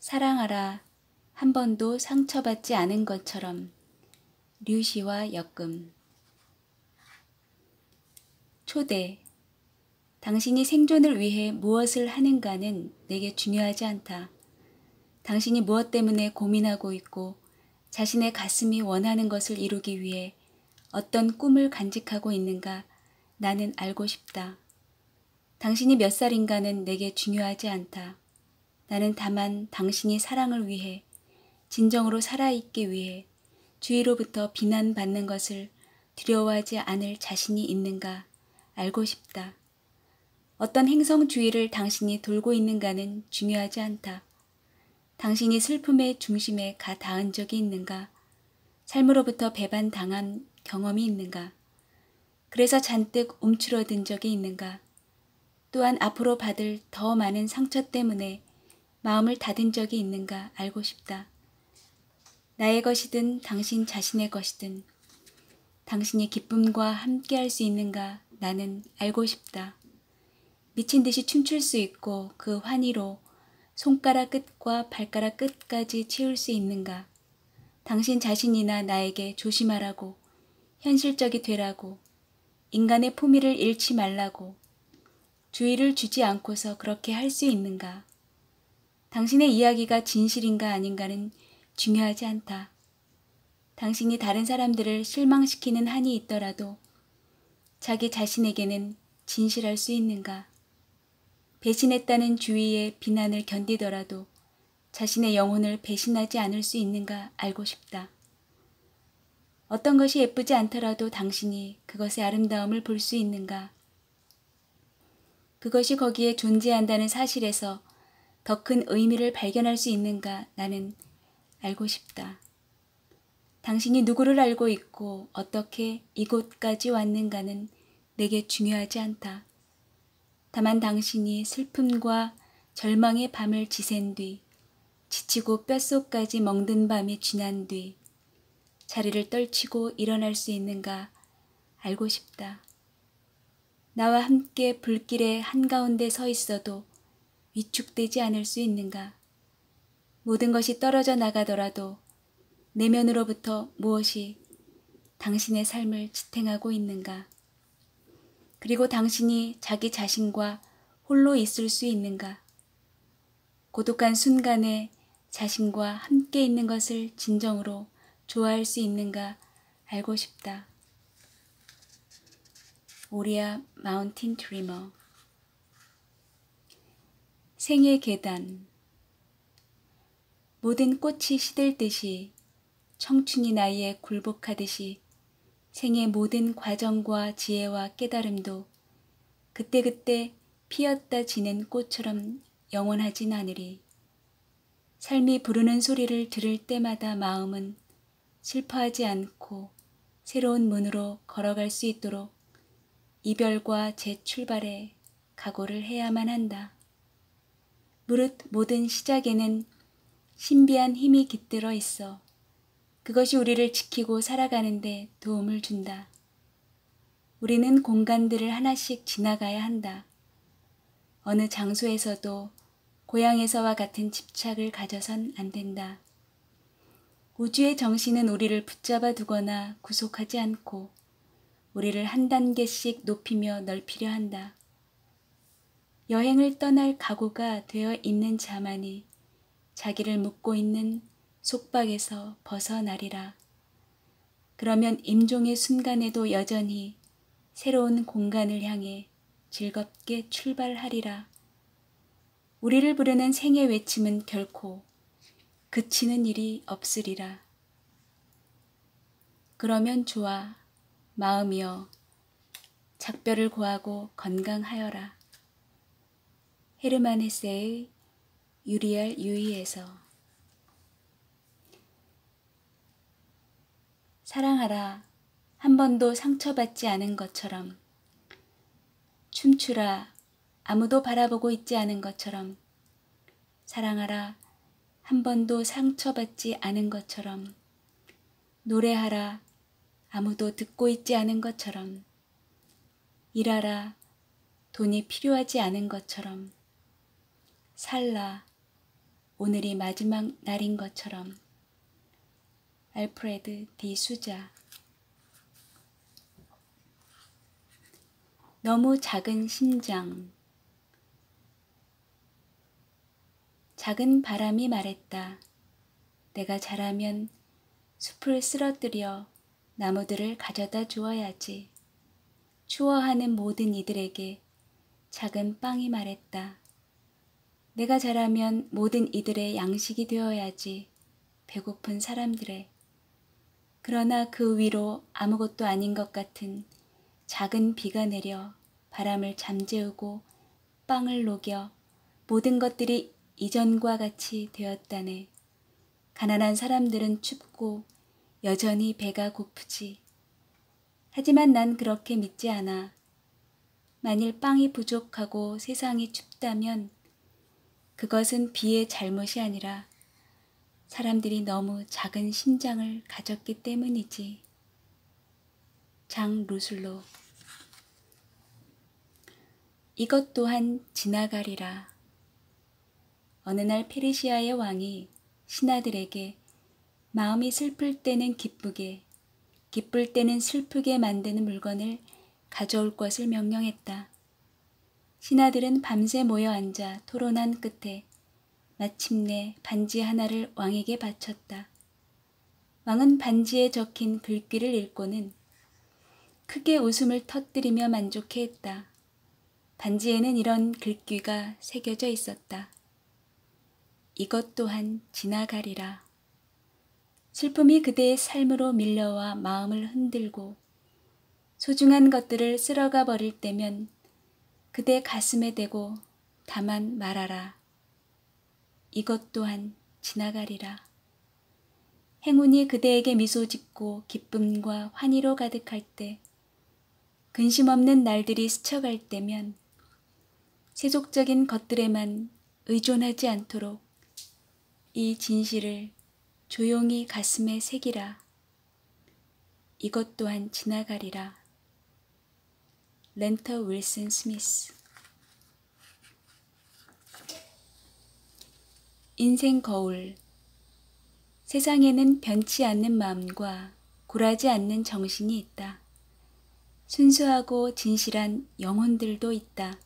사랑하라 한 번도 상처받지 않은 것처럼. 류시와 역금. 초대. 당신이 생존을 위해 무엇을 하는가는 내게 중요하지 않다. 당신이 무엇 때문에 고민하고 있고 자신의 가슴이 원하는 것을 이루기 위해 어떤 꿈을 간직하고 있는가 나는 알고 싶다. 당신이 몇 살인가는 내게 중요하지 않다. 나는 다만 당신이 사랑을 위해, 진정으로 살아있기 위해 주위로부터 비난받는 것을 두려워하지 않을 자신이 있는가 알고 싶다. 어떤 행성 주위를 당신이 돌고 있는가는 중요하지 않다. 당신이 슬픔의 중심에 가 닿은 적이 있는가? 삶으로부터 배반당한 경험이 있는가? 그래서 잔뜩 움츠러든 적이 있는가? 또한 앞으로 받을 더 많은 상처 때문에 마음을 닫은 적이 있는가 알고 싶다. 나의 것이든 당신 자신의 것이든 당신이 기쁨과 함께할 수 있는가 나는 알고 싶다. 미친 듯이 춤출 수 있고 그 환희로 손가락 끝과 발가락 끝까지 채울 수 있는가? 당신 자신이나 나에게 조심하라고, 현실적이 되라고, 인간의 포미를 잃지 말라고, 주의를 주지 않고서 그렇게 할 수 있는가? 당신의 이야기가 진실인가 아닌가는 중요하지 않다. 당신이 다른 사람들을 실망시키는 한이 있더라도 자기 자신에게는 진실할 수 있는가? 배신했다는 주위의 비난을 견디더라도 자신의 영혼을 배신하지 않을 수 있는가 알고 싶다. 어떤 것이 예쁘지 않더라도 당신이 그것의 아름다움을 볼 수 있는가? 그것이 거기에 존재한다는 사실에서 더 큰 의미를 발견할 수 있는가 나는 알고 싶다. 당신이 누구를 알고 있고 어떻게 이곳까지 왔는가는 내게 중요하지 않다. 다만 당신이 슬픔과 절망의 밤을 지샌 뒤, 지치고 뼛속까지 멍든 밤이 지난 뒤 자리를 떨치고 일어날 수 있는가 알고 싶다. 나와 함께 불길의 한가운데 서 있어도 위축되지 않을 수 있는가? 모든 것이 떨어져 나가더라도 내면으로부터 무엇이 당신의 삶을 지탱하고 있는가? 그리고 당신이 자기 자신과 홀로 있을 수 있는가? 고독한 순간에 자신과 함께 있는 것을 진정으로 좋아할 수 있는가 알고 싶다. 오리아 마운틴 드리머. 생의 계단. 모든 꽃이 시들듯이, 청춘이 나이에 굴복하듯이 생의 모든 과정과 지혜와 깨달음도 그때그때 피었다 지는 꽃처럼 영원하진 않으리. 삶이 부르는 소리를 들을 때마다 마음은 슬퍼하지 않고 새로운 문으로 걸어갈 수 있도록 이별과 재출발에 각오를 해야만 한다. 무릇 모든 시작에는 신비한 힘이 깃들어 있어 그것이 우리를 지키고 살아가는데 도움을 준다. 우리는 공간들을 하나씩 지나가야 한다. 어느 장소에서도 고향에서와 같은 집착을 가져선 안 된다. 우주의 정신은 우리를 붙잡아 두거나 구속하지 않고 우리를 한 단계씩 높이며 넓히려 한다. 여행을 떠날 각오가 되어 있는 자만이 자기를 묶고 있는 속박에서 벗어나리라. 그러면 임종의 순간에도 여전히 새로운 공간을 향해 즐겁게 출발하리라. 우리를 부르는 생의 외침은 결코 그치는 일이 없으리라. 그러면 좋아, 마음이여, 작별을 고하고 건강하여라. 헤르만 헤세의 유리알 유이에서. 사랑하라 한 번도 상처받지 않은 것처럼. 춤추라 아무도 바라보고 있지 않은 것처럼. 사랑하라 한 번도 상처받지 않은 것처럼. 노래하라 아무도 듣고 있지 않은 것처럼. 일하라 돈이 필요하지 않은 것처럼. 살라 오늘이 마지막 날인 것처럼. 알프레드 디 수자. 너무 작은 심장. 작은 바람이 말했다. 내가 자라면 숲을 쓰러뜨려 나무들을 가져다 주어야지. 추워하는 모든 이들에게 작은 빵이 말했다. 내가 자라면 모든 이들의 양식이 되어야지. 배고픈 사람들의. 그러나 그 위로 아무것도 아닌 것 같은 작은 비가 내려 바람을 잠재우고 빵을 녹여 모든 것들이 이전과 같이 되었다네. 가난한 사람들은 춥고 여전히 배가 고프지. 하지만 난 그렇게 믿지 않아. 만일 빵이 부족하고 세상이 춥다면 그것은 비의 잘못이 아니라 사람들이 너무 작은 심장을 가졌기 때문이지. 장 루슬로. 이것 또한 지나가리라. 어느 날 페르시아의 왕이 신하들에게 마음이 슬플 때는 기쁘게, 기쁠 때는 슬프게 만드는 물건을 가져올 것을 명령했다. 신하들은 밤새 모여 앉아 토론한 끝에 마침내 반지 하나를 왕에게 바쳤다. 왕은 반지에 적힌 글귀를 읽고는 크게 웃음을 터뜨리며 만족해했다. 반지에는 이런 글귀가 새겨져 있었다. 이것 또한 지나가리라. 슬픔이 그대의 삶으로 밀려와 마음을 흔들고 소중한 것들을 쓸어가 버릴 때면 그대 가슴에 대고 다만 말하라. 이것 또한 지나가리라. 행운이 그대에게 미소 짓고 기쁨과 환희로 가득할 때, 근심 없는 날들이 스쳐갈 때면 세속적인 것들에만 의존하지 않도록 이 진실을 조용히 가슴에 새기라. 이것 또한 지나가리라. 렌터 윌슨 스미스. 인생 거울. 세상에는 변치 않는 마음과 굴하지 않는 정신이 있다. 순수하고 진실한 영혼들도 있다.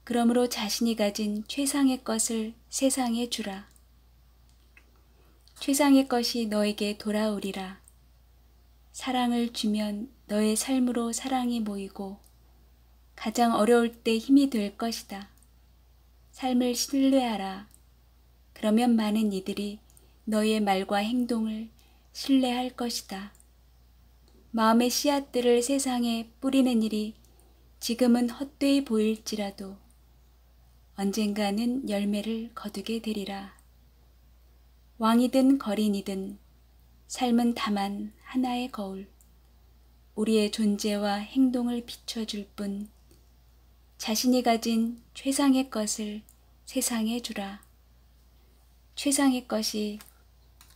그러므로 자신이 가진 최상의 것을 세상에 주라. 최상의 것이 너에게 돌아오리라. 사랑을 주면 너의 삶으로 사랑이 모이고 가장 어려울 때 힘이 될 것이다. 삶을 신뢰하라. 그러면 많은 이들이 너의 말과 행동을 신뢰할 것이다. 마음의 씨앗들을 세상에 뿌리는 일이 지금은 헛되이 보일지라도 언젠가는 열매를 거두게 되리라. 왕이든 거린이든 삶은 다만 하나의 거울, 우리의 존재와 행동을 비춰줄 뿐 자신이 가진 최상의 것을 세상에 주라. 최상의 것이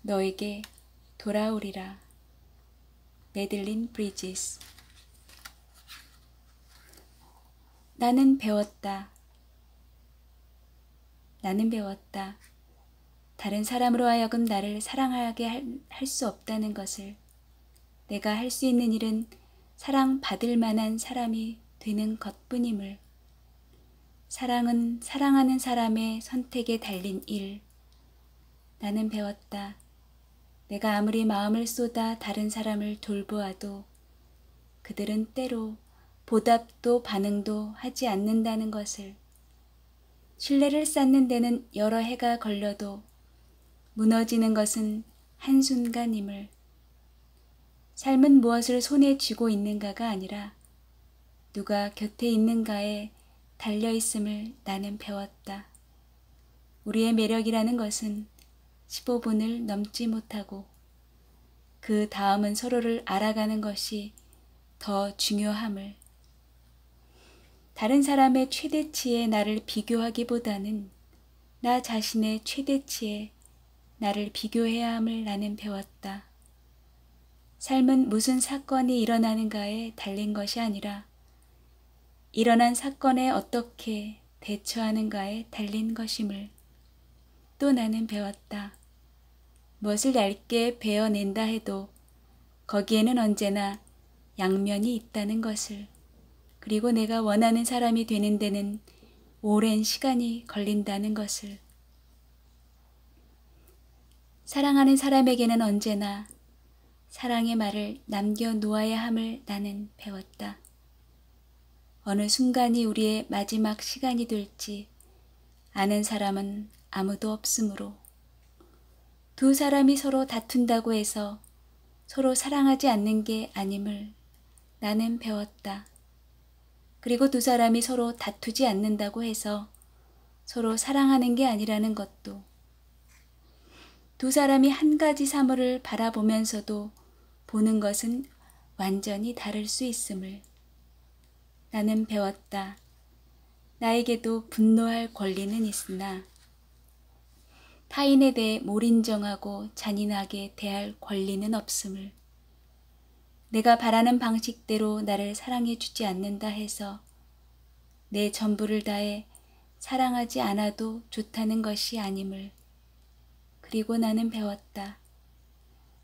너에게 돌아오리라. 매들린 브리지스. 나는 배웠다. 나는 배웠다. 다른 사람으로 하여금 나를 사랑하게 할 수 없다는 것을. 내가 할 수 있는 일은 사랑받을 만한 사람이 되는 것뿐임을. 사랑은 사랑하는 사람의 선택에 달린 일. 나는 배웠다. 내가 아무리 마음을 쏟아 다른 사람을 돌보아도 그들은 때로 보답도 반응도 하지 않는다는 것을. 신뢰를 쌓는 데는 여러 해가 걸려도 무너지는 것은 한순간임을. 삶은 무엇을 손에 쥐고 있는가가 아니라 누가 곁에 있는가에 달려있음을 나는 배웠다. 우리의 매력이라는 것은 15분을 넘지 못하고 그 다음은 서로를 알아가는 것이 더 중요함을. 다른 사람의 최대치에 나를 비교하기보다는 나 자신의 최대치에 나를 비교해야 함을 나는 배웠다. 삶은 무슨 사건이 일어나는가에 달린 것이 아니라 일어난 사건에 어떻게 대처하는가에 달린 것임을. 또 나는 배웠다. 무엇을 얇게 베어낸다 해도 거기에는 언제나 양면이 있다는 것을, 그리고 내가 원하는 사람이 되는 데는 오랜 시간이 걸린다는 것을. 사랑하는 사람에게는 언제나 사랑의 말을 남겨놓아야 함을 나는 배웠다. 어느 순간이 우리의 마지막 시간이 될지 아는 사람은 아무도 없으므로, 두 사람이 서로 다툰다고 해서 서로 사랑하지 않는 게 아님을 나는 배웠다. 그리고 두 사람이 서로 다투지 않는다고 해서 서로 사랑하는 게 아니라는 것도, 두 사람이 한 가지 사물을 바라보면서도 보는 것은 완전히 다를 수 있음을 나는 배웠다. 나에게도 분노할 권리는 있으나 타인에 대해 몰인정하고 잔인하게 대할 권리는 없음을, 내가 바라는 방식대로 나를 사랑해 주지 않는다 해서 내 전부를 다해 사랑하지 않아도 좋다는 것이 아님을. 그리고 나는 배웠다.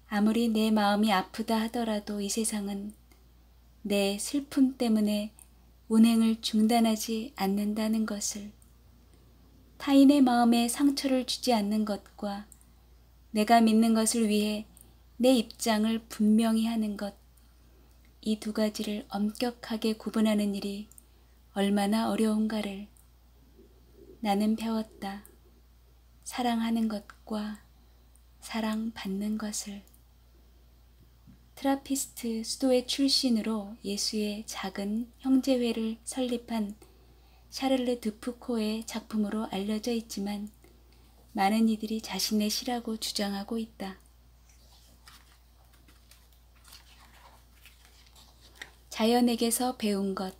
아무리 내 마음이 아프다 하더라도 이 세상은 내 슬픔 때문에 운행을 중단하지 않는다는 것을. 타인의 마음에 상처를 주지 않는 것과 내가 믿는 것을 위해 내 입장을 분명히 하는 것, 이 두 가지를 엄격하게 구분하는 일이 얼마나 어려운가를 나는 배웠다. 사랑하는 것과 사랑받는 것을. 트라피스트 수도의 출신으로 예수의 작은 형제회를 설립한 샤를르 드푸코의 작품으로 알려져 있지만 많은 이들이 자신의 시라고 주장하고 있다. 자연에게서 배운 것.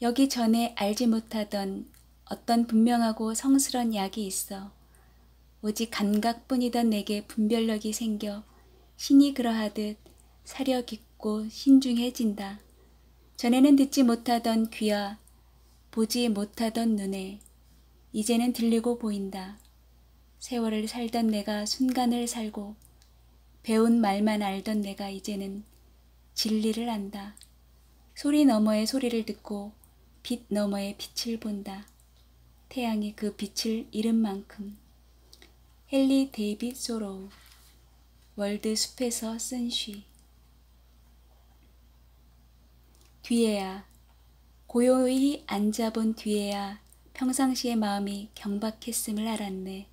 여기 전에 알지 못하던 어떤 분명하고 성스런 약이 있어 오직 감각뿐이던 내게 분별력이 생겨 신이 그러하듯 사려 깊고 신중해진다. 전에는 듣지 못하던 귀와 보지 못하던 눈에 이제는 들리고 보인다. 세월을 살던 내가 순간을 살고 배운 말만 알던 내가 이제는 진리를 안다. 소리 너머의 소리를 듣고 빛 너머의 빛을 본다. 태양이 그 빛을 잃은 만큼. 헨리 데이빗 소로우. 월드 숲에서 쓴 시. 뒤에야, 고요히 앉아본 뒤에야 평상시의 마음이 경박했음을 알았네.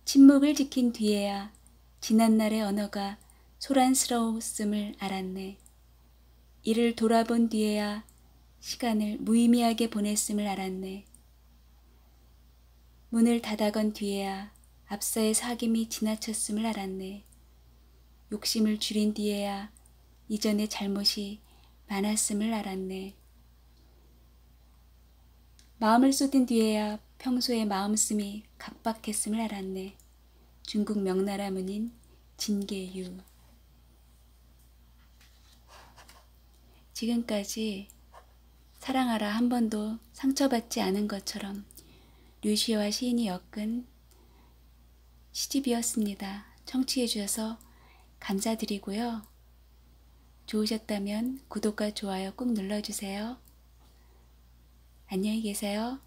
침묵을 지킨 뒤에야 지난날의 언어가 소란스러웠음을 알았네. 이를 돌아본 뒤에야 시간을 무의미하게 보냈음을 알았네. 문을 닫아건 뒤에야 앞서의 사귐이 지나쳤음을 알았네. 욕심을 줄인 뒤에야 이전의 잘못이 많았음을 알았네. 마음을 쏟은 뒤에야 평소의 마음씀이 각박했음을 알았네. 중국 명나라 문인 진계유. 지금까지 사랑하라 한 번도 상처받지 않은 것처럼 류시와 시인이 엮은 시집이었습니다. 청취해 주셔서 감사드리고요. 좋으셨다면 구독과 좋아요 꼭 눌러주세요. 안녕히 계세요.